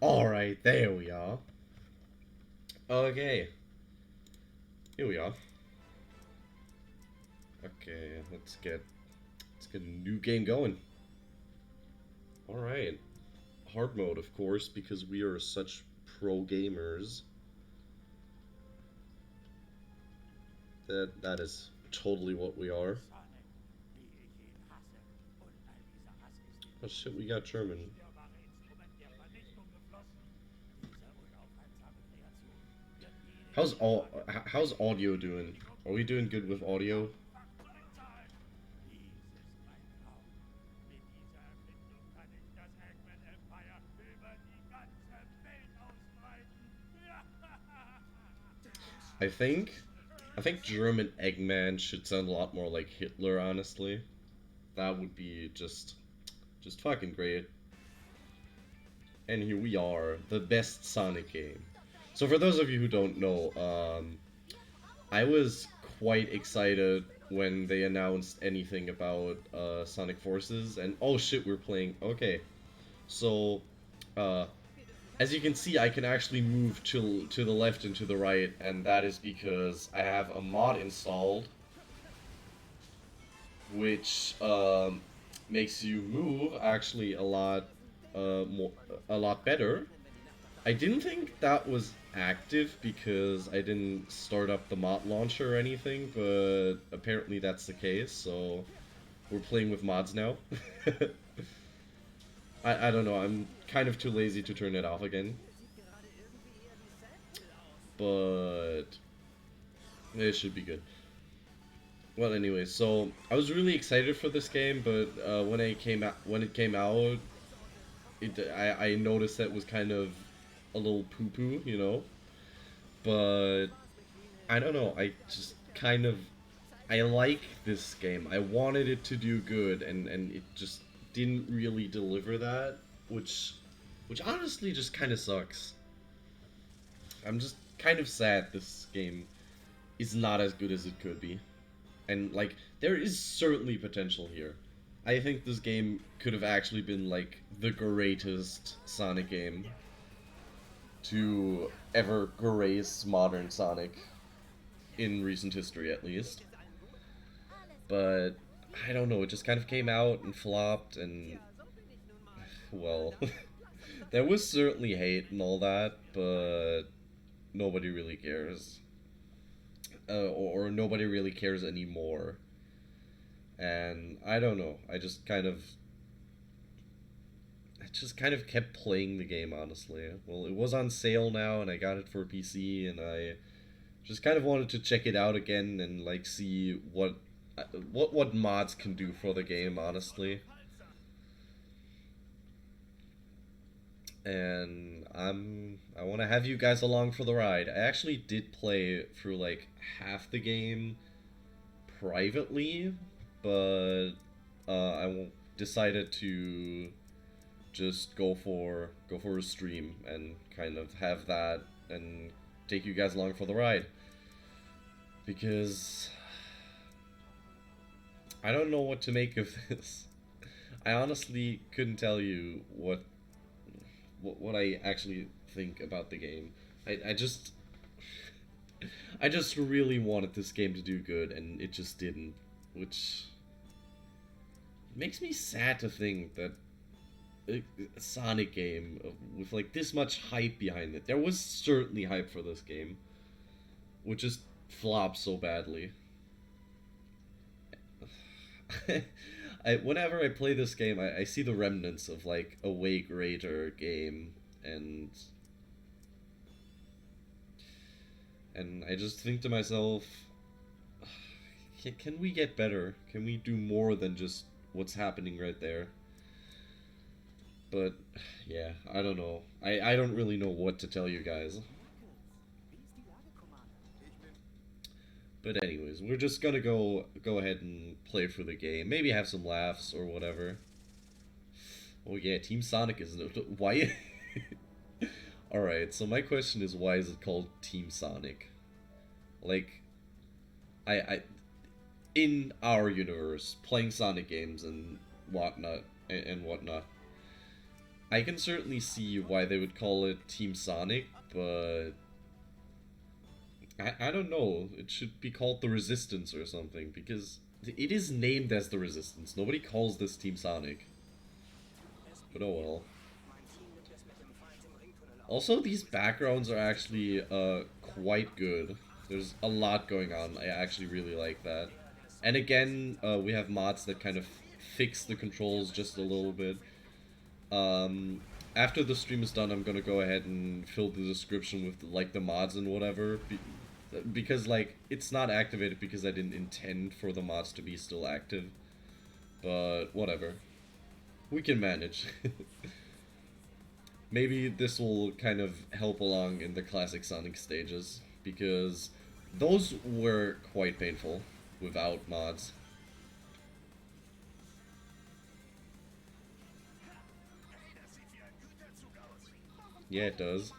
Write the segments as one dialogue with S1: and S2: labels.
S1: Alright, there we are. Okay, here we are. Okay, let's get a new game going. Alright. Hard mode, of course, because we are such pro gamers. That is totally what we are. Oh shit, we got German. How's audio doing? Are we doing good with audio? I think I think German Eggman should sound a lot more like Hitler, honestly. That would be just fucking great. And here we are, the best Sonic game. So for those of you who don't know, I was quite excited when they announced anything about Sonic Forces, and oh shit, we're playing. Okay, so uh, as you can see, I can actually move to the left and to the right, and that is because I have a mod installed, which makes you move actually a lot better. I didn't think that was active because I didn't start up the mod launcher or anything, but apparently that's the case, so we're playing with mods now. I don't know, I'm kind of too lazy to turn it off again. But it should be good. Well, anyway, so I was really excited for this game, but when it came out, I noticed that it was kind of a little poo poo, you know. But I don't know. I just kind of I like this game. I wanted it to do good, and it just didn't really deliver that, which honestly just kind of sucks. I'm just kind of sad this game is not as good as it could be. And like there is certainly potential here. I think this game could have actually been like the greatest Sonic game to ever grace modern Sonic in recent history at least. But I don't know, it just kind of came out and flopped and well, there was certainly hate and all that, but nobody really cares. Or nobody really cares anymore. And I don't know. I just kind of kept playing the game, honestly. Well, it was on sale now, and I got it for PC, and I just kind of wanted to check it out again and like see what mods can do for the game, honestly. And I want to have you guys along for the ride. I actually did play through like half the game privately, but I decided to just go for a stream and kind of have that and take you guys along for the ride because I don't know what to make of this. I honestly couldn't tell you what I actually think about the game. I just I just really wanted this game to do good and it just didn't, which makes me sad to think that a Sonic game with like this much hype behind it. There was certainly hype for this game, which just flopped so badly. Whenever I play this game, I see the remnants of like a way greater game, and I just think to myself, can we get better? Can we do more than just what's happening right there? But yeah, I don't know. I don't really know what to tell you guys. But anyways, we're just gonna go ahead and play through the game. Maybe have some laughs or whatever. Oh yeah, Team Sonic is why. All right. So my question is, why is it called Team Sonic? Like, I in our universe, playing Sonic games and whatnot and whatnot. I can certainly see why they would call it Team Sonic, but I don't know. It should be called the Resistance or something, because it is named as the Resistance. Nobody calls this Team Sonic. But oh well. Also, these backgrounds are actually quite good. There's a lot going on. I actually really like that. And again, we have mods that kind of fix the controls just a little bit. After the stream is done, I'm gonna go ahead and fill the description with like the mods and whatever, because like it's not activated because I didn't intend for the mods to be still active. But whatever, we can manage. Maybe this will kind of help along in the classic Sonic stages, because those were quite painful without mods. Yeah, it does.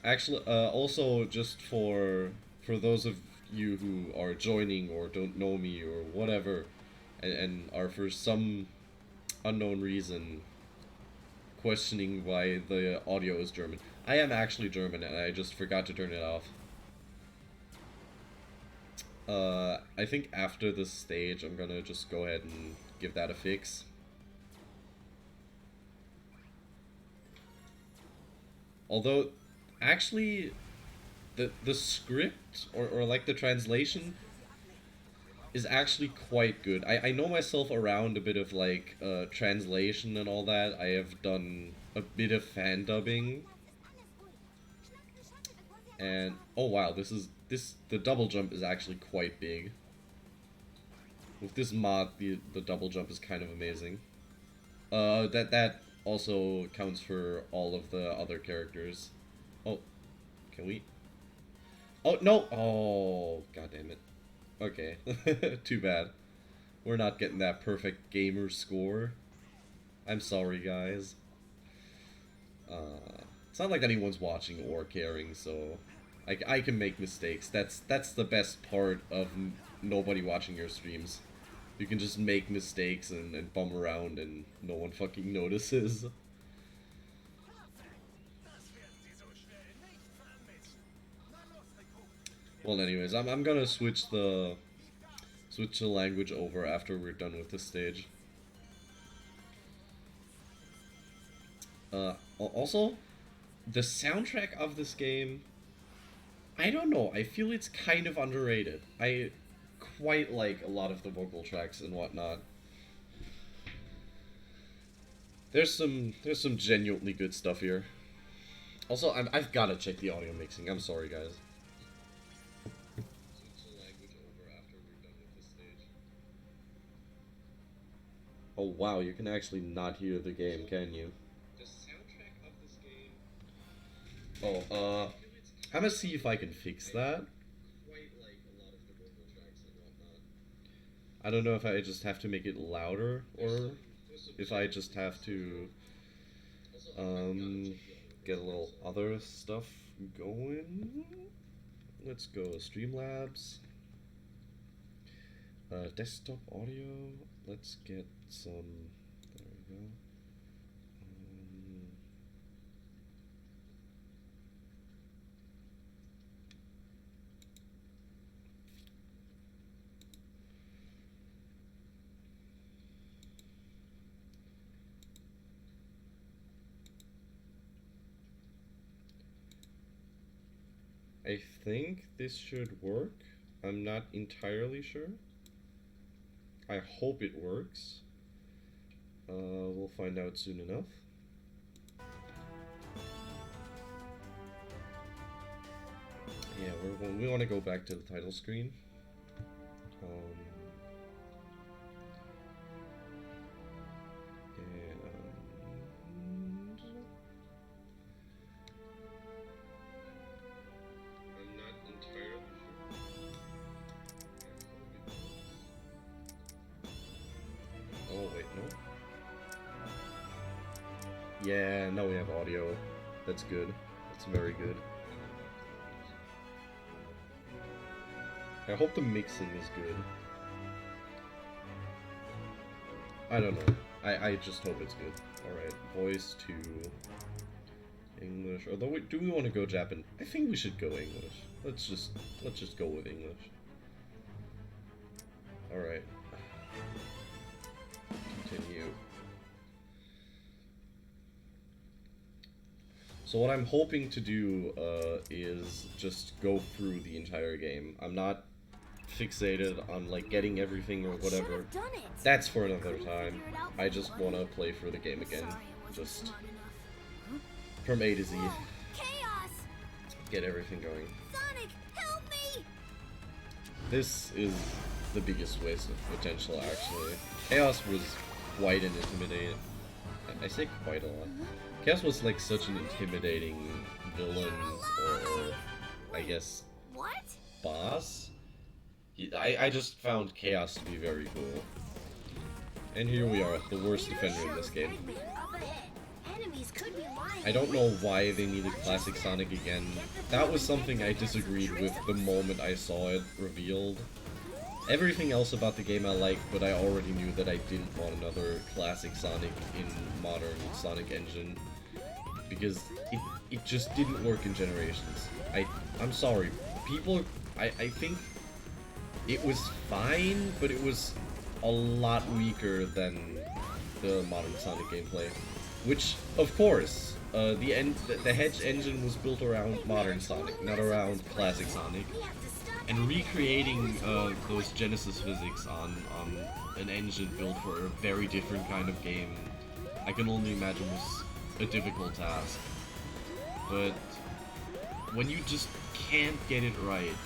S1: Actually, also just for those of you who are joining or don't know me or whatever, and are for some unknown reason questioning why the audio is German. I am actually German and I just forgot to turn it off. I think after this stage I'm gonna just go ahead and give that a fix. Although, actually, the script, or like the translation, is actually quite good. I know myself around a bit of like translation and all that. I have done a bit of fan dubbing. And oh wow, the double jump is actually quite big. With this mod, the double jump is kind of amazing. That also counts for all of the other characters. Oh, can we? Oh no! Oh, god damn it. Okay, too bad. We're not getting that perfect gamer score. I'm sorry, guys. It's not like anyone's watching or caring, so I can make mistakes. That's the best part of nobody watching your streams. You can just make mistakes and bum around and no one fucking notices. Well, anyways, I'm gonna switch the language over after we're done with this stage. Also, the soundtrack of this game, I don't know, I feel it's kind of underrated. I quite like a lot of the vocal tracks and whatnot. There's some genuinely good stuff here. Also, I've gotta check the audio mixing. I'm sorry, guys. Oh wow, you can actually not hear the game, can you? Oh, I'm gonna see if I can fix that. I don't know if I just have to make it louder or if I just have to get a little other stuff going. Let's go Streamlabs. Desktop audio. Let's get some. There we go. I think this should work. I'm not entirely sure. I hope it works. We'll find out soon enough. Yeah, we want to go back to the title screen. Yeah, now we have audio. That's good. That's very good. I hope the mixing is good. I don't know. I just hope it's good. Alright, voice to English. Although, do we want to go Japan? I think we should go English. Let's just go with English. Alright. Continue. So what I'm hoping to do is just go through the entire game. I'm not fixated on like getting everything or whatever. That's for another time. I just want to play through the game again. Just from A to Z. Get everything going.
S2: Sonic, help me!
S1: This is the biggest waste of potential, actually. Chaos was quite an intimidating... I say quite a lot. Chaos was like such an intimidating villain, or I guess,
S2: What?
S1: boss? I just found Chaos to be very cool. And here we are, the worst defender in this game. I don't know why they needed Classic Sonic again. That was something I disagreed with the moment I saw it revealed. Everything else about the game I liked, but I already knew that I didn't want another Classic Sonic in modern Sonic Engine. Because it just didn't work in Generations. I'm sorry. People... I think it was fine, but it was a lot weaker than the modern Sonic gameplay. Which, of course, the Hedge engine was built around modern Sonic, not around classic Sonic. And recreating those Genesis physics on an engine built for a very different kind of game, I can only imagine was a difficult task. But when you just can't get it right,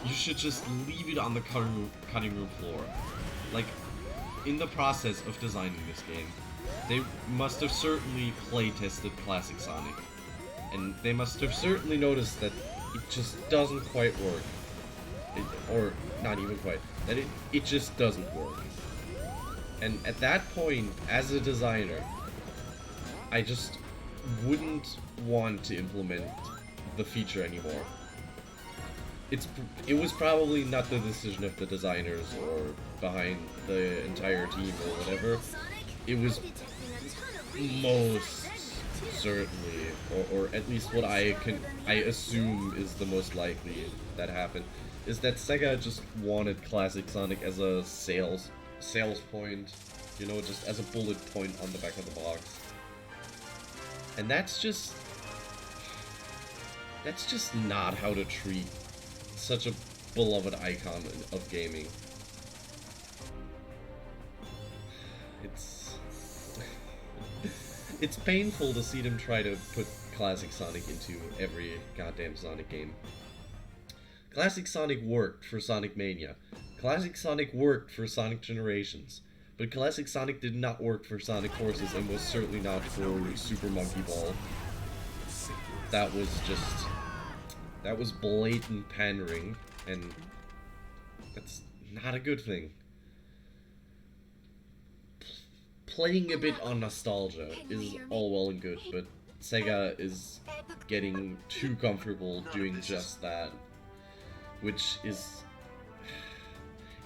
S1: you should just leave it on the cutting room floor. Like, in the process of designing this game, they must have certainly play-tested Classic Sonic. And they must have certainly noticed that it just doesn't quite work. Or, not even quite. That it just doesn't work. And at that point, as a designer, I just wouldn't want to implement the feature anymore. It was probably not the decision of the designers or behind the entire team or whatever. It was most certainly, or at least what I assume is the most likely that happened, is that Sega just wanted Classic Sonic as a sales point, you know, just as a bullet point on the back of the box. And that's just not how to treat such a beloved icon of gaming. It's painful to see them try to put Classic Sonic into every goddamn Sonic game. Classic Sonic worked for Sonic Mania. Classic Sonic worked for Sonic Generations. But Classic Sonic did not work for Sonic Forces and was certainly not for Super Monkey Ball. That was blatant pandering, and that's not a good thing. Playing a bit on nostalgia is all well and good, but Sega is getting too comfortable doing just that, which is...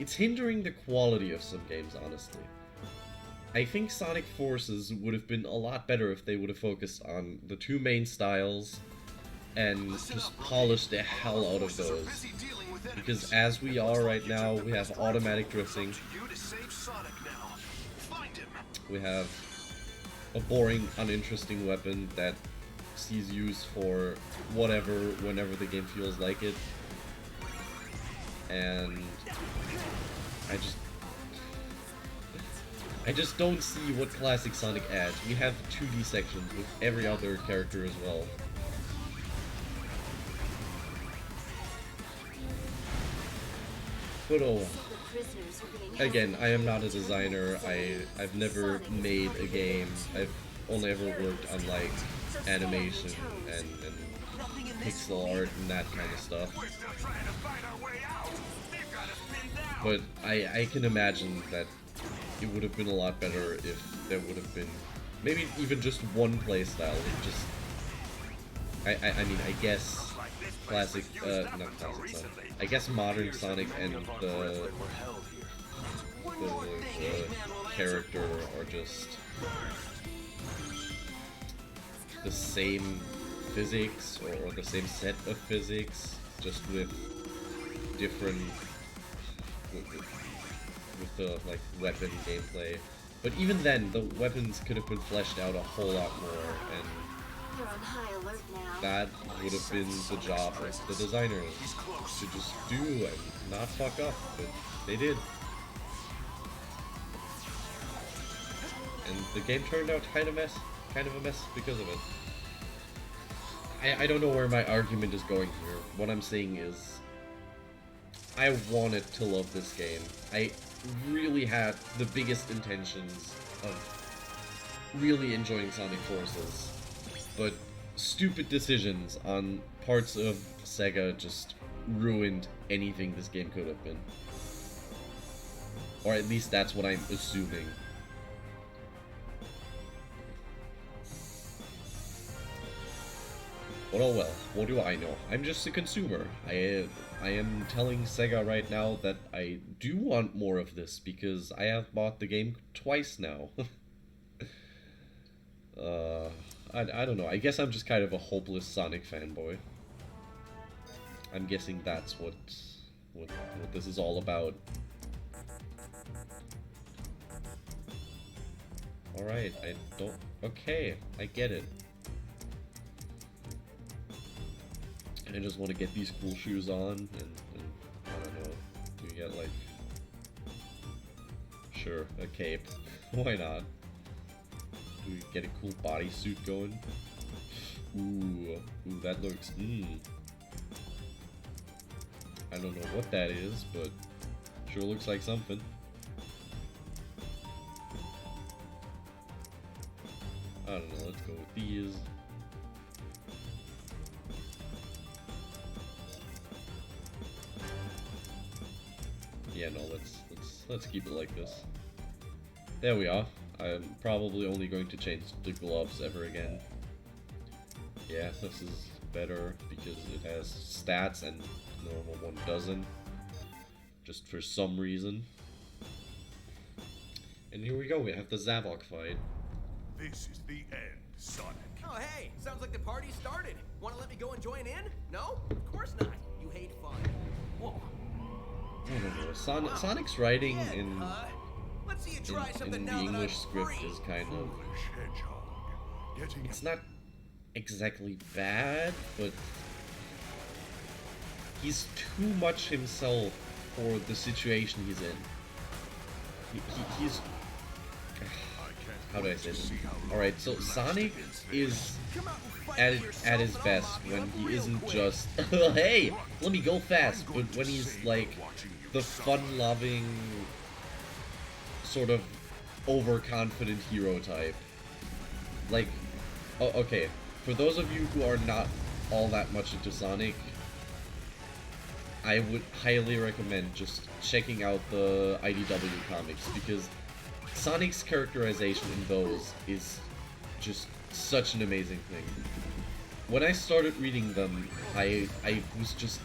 S1: it's hindering the quality of some games, honestly. I think Sonic Forces would have been a lot better if they would have focused on the two main styles and just polished the hell out of those. Because as we are right now, we have automatic drifting. We have a boring, uninteresting weapon that sees use for whatever, whenever the game feels like it. And I just don't see what Classic Sonic adds. We have 2D sections with every other character as well. But oh well. Again, I am not a designer. I've never made a game. I've only ever worked on like animation and pixel art and that kind of stuff. But I can imagine that it would have been a lot better if there would have been maybe even just one playstyle. Just I mean, I guess classic not classic Sonic. I guess modern Sonic and the character are just the same physics or the same set of physics, just with different with the like weapon gameplay. But even then, the weapons could have been fleshed out a whole lot more, and
S2: You're on high alert now.
S1: that would have been the job of the designers to just do and not fuck up, but they did. And the game turned out kind of a mess because of it. I don't know where my argument is going here. What I'm saying is, I wanted to love this game. I really had the biggest intentions of really enjoying Sonic Forces, but stupid decisions on parts of Sega just ruined anything this game could have been. Or at least that's what I'm assuming. But oh well, what do I know? I'm just a consumer. I am telling Sega right now that I do want more of this because I have bought the game twice now. I don't know. I guess I'm just kind of a hopeless Sonic fanboy. I'm guessing that's what this is all about. Alright, I don't... Okay, I get it. I just want to get these cool shoes on, and I don't know, do you get like... Sure, a cape. Why not? Do we get a cool bodysuit going? Ooh, that looks... I don't know what that is, but sure looks like something. I don't know, let's go with these. Yeah, no, let's keep it like this. There we are. I'm probably only going to change the gloves ever again. Yeah, this is better because it has stats and normal one doesn't. Just for some reason. And here we go, we have the Zavok fight.
S3: This is the end, Sonic.
S4: Oh, hey, sounds like the party started. Want to let me go and join in? No? Of course not. You hate fun. Whoa.
S1: I don't know. Sonic's writing in
S4: Let's see you try something
S1: the
S4: now that I'm
S1: English script
S4: free.
S1: is kind of...
S3: Foolish hedgehog. Getting
S1: It's not exactly bad, but he's too much himself for the situation he's in. He's... How do I say this? Alright, so Sonic is
S4: Come out and fight
S1: at
S4: for yourself
S1: his
S4: and I'll
S1: best
S4: knock you
S1: when
S4: up
S1: he
S4: real
S1: isn't
S4: quick.
S1: just, hey, let me go fast, but when he's like the fun-loving, sort of overconfident hero type. Like, oh, okay, for those of you who are not all that much into Sonic, I would highly recommend just checking out the IDW comics, because Sonic's characterization in those is just such an amazing thing. When I started reading them, I was just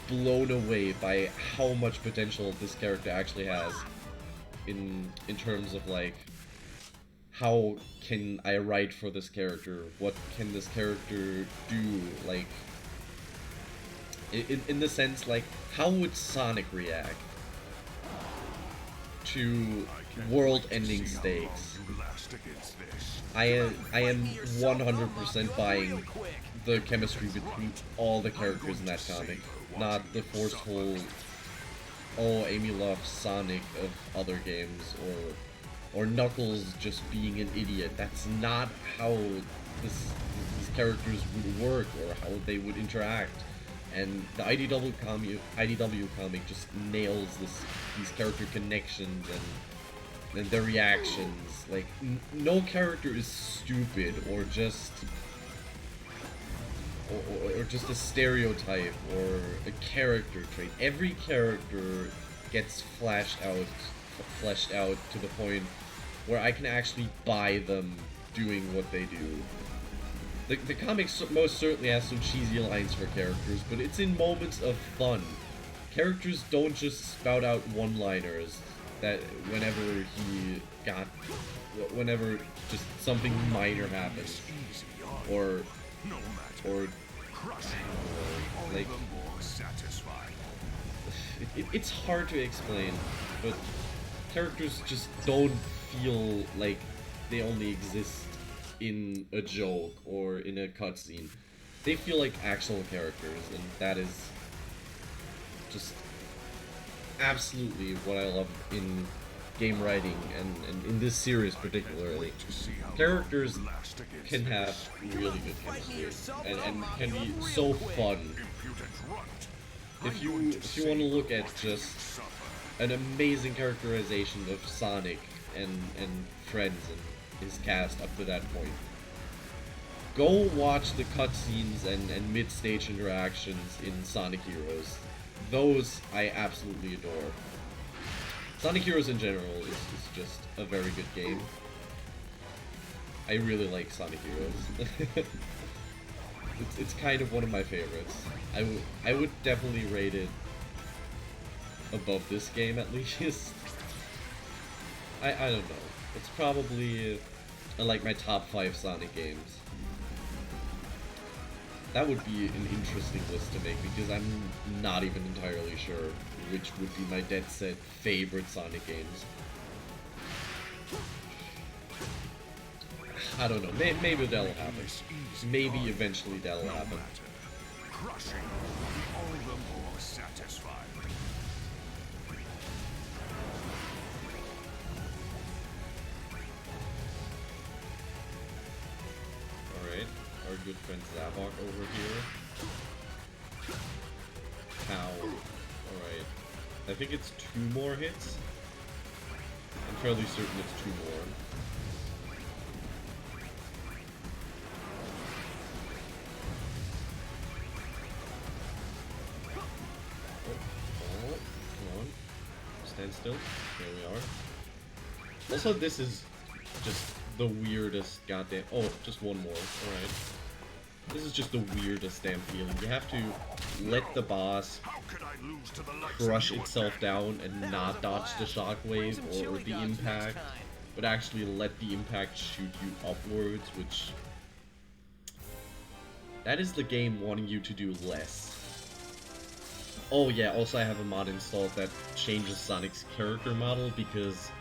S1: blown away by how much potential this character actually has in terms of like, how can I write for this character? What can this character do? Like, in the sense, like, how would Sonic react to world-ending stakes? I am 100% buying the chemistry between all the characters in that comic, not the forceful, oh, Amy loves Sonic of other games, or Knuckles just being an idiot. That's not how these characters would work or how they would interact. And the IDW comic just nails these character connections and their reactions. Like, no character is stupid or just a stereotype or a character trait. Every character gets fleshed out to the point where I can actually buy them doing what they do. The comic most certainly has some cheesy lines for characters, but it's in moments of fun. Characters don't just spout out one-liners. that whenever just something minor happens, or like, it's hard to explain, but characters just don't feel like they only exist in a joke or in a cutscene. They feel like actual characters, and that is just absolutely what I love in game writing, and in this series particularly. Characters can have really good chemistry and can be so fun. If you want to look at just an amazing characterization of Sonic and friends and his cast up to that point, go watch the cutscenes and mid-stage interactions in Sonic Heroes. Those I absolutely adore. Sonic Heroes in general is just a very good game. I really like Sonic Heroes. it's kind of one of my favorites. I would definitely rate it above this game at least. I don't know. It's probably like my top 5 Sonic games. That would be an interesting list to make, because I'm not even entirely sure which would be my dead set favorite Sonic games. I don't know. Maybe that'll happen. Maybe eventually that'll happen.
S3: Crushing will be all the more satisfying.
S1: Alright, our good friend Zavok over here. Pow. Alright. I think it's 2 more hits. I'm fairly certain it's 2 more. Oh, come on. Stand still. There we are. Also, this is just the weirdest goddamn... Oh, just 1 more. Alright. This is just the weirdest damn feeling. You have to let the boss crush itself down and not dodge the shockwave or the impact, but actually let the impact shoot you upwards, which... That is the game wanting you to do less. Oh yeah, also I have a mod installed that changes Sonic's character model, because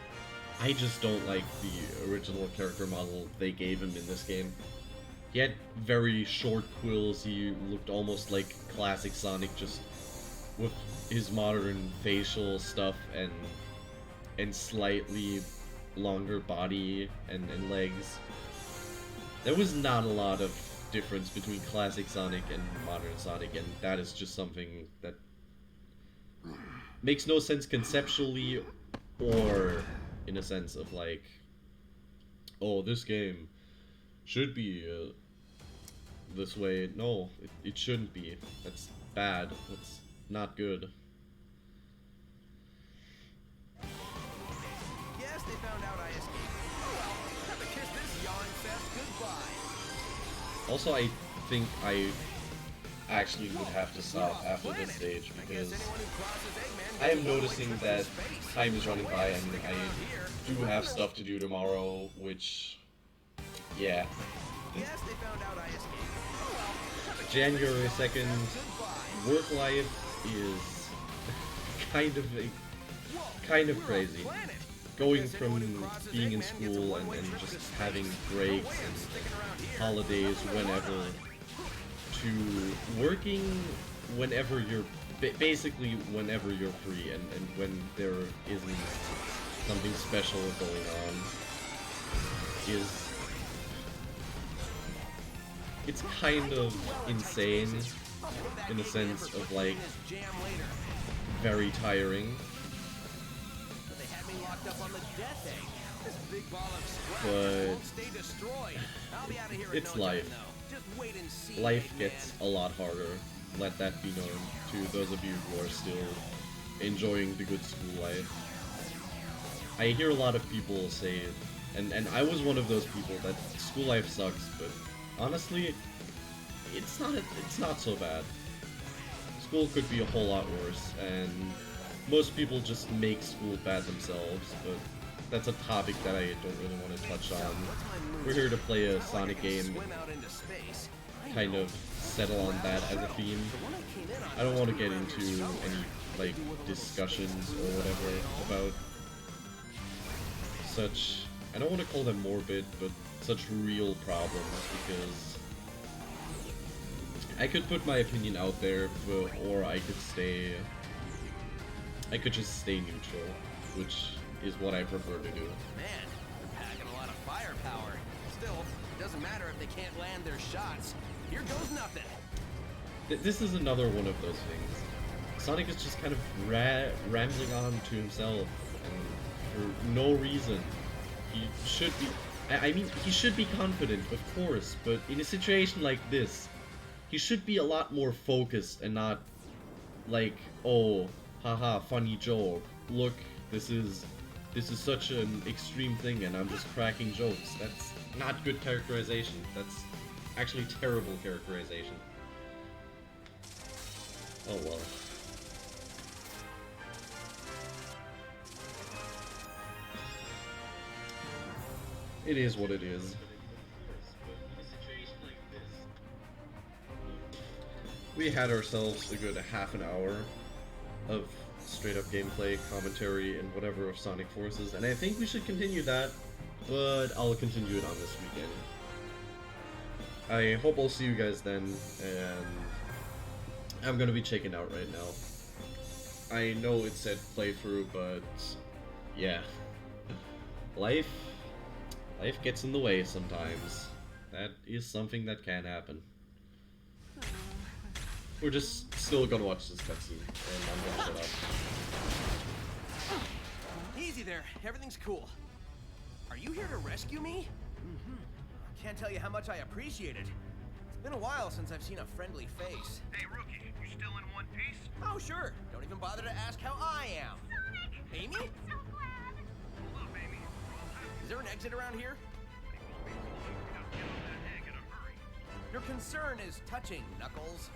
S1: I just don't like the original character model they gave him in this game. He had very short quills, he looked almost like classic Sonic, just with his modern facial stuff and slightly longer body and legs. There was not a lot of difference between classic Sonic and modern Sonic, and that is just something that makes no sense conceptually, or in a sense of like, oh, this game should be this way. No, it shouldn't be. That's bad. That's not good.
S4: Yes, they found out I escaped. Oh well, have to kiss this yawn fest goodbye.
S1: Also, I think I actually would have to stop after this stage, because I am noticing that time is running by and I do have stuff to do tomorrow, which, yeah.
S4: Yes, they found out I escaped. Oh well, have to kiss
S1: January
S4: this yawn
S1: 2nd,
S4: fest goodbye.
S1: work life is kind of crazy. Going from being in school and just having breaks and holidays whenever, to working whenever you're, basically whenever you're free and when there isn't something special going on, it's kind of insane in the sense of like very tiring.
S4: They had me locked up on the death egg. This big ball of scrap
S1: But
S4: won't stay destroyed. I'll be out of here in
S1: it's
S4: no time,
S1: life.
S4: though. Just wait and see.
S1: Life
S4: Eggman.
S1: gets a lot harder. Let that be known to those of you who are still enjoying the good school life. I hear a lot of people say, and I was one of those people, that school life sucks, but honestly, it's not so bad. School could be a whole lot worse, and most people just make school bad themselves, but that's a topic that I don't really want to touch on. We're here to play a Sonic game, kind of settle on that as a theme. I don't want to get into any, like, discussions or whatever about such, I don't want to call them morbid, but such real problems, because I could put my opinion out there, or I could just stay neutral, which is what I prefer to do.
S4: Man, they're packing a lot of firepower. Still, it doesn't matter if they can't land their shots. Here goes nothing.
S1: This is another one of those things. Sonic is just kind of rambling on to himself, and for no reason. He should be... I mean, he should be confident, of course, but in a situation like this, he should be a lot more focused and not like, oh, haha, funny joke. Look, this is such an extreme thing and I'm just cracking jokes. That's not good characterization. That's actually terrible characterization. Oh well. It is what it is. We had ourselves a good half an hour of straight up gameplay, commentary, and whatever of Sonic Forces, and I think we should continue that, but I'll continue it on this weekend. I hope I'll see you guys then, and I'm gonna be checking out right now. I know it said playthrough, but yeah. Life gets in the way sometimes. That is something that can happen. We're just still gonna watch this cutscene, and I'm gonna shut up.
S4: Easy there, everything's cool. Are you here to rescue me? Can't tell you how much I appreciate it. It's been a while since I've seen a friendly face.
S3: Hey, rookie, you still in one piece?
S4: Oh, sure. Don't even bother to ask how I am.
S5: Sonic!
S4: Amy?
S5: I'm so glad!
S3: Hold up, Amy. We're all happy.
S4: Is there an exit around here?
S3: We gotta get on that egg in a hurry.
S4: Your concern is touching, Knuckles.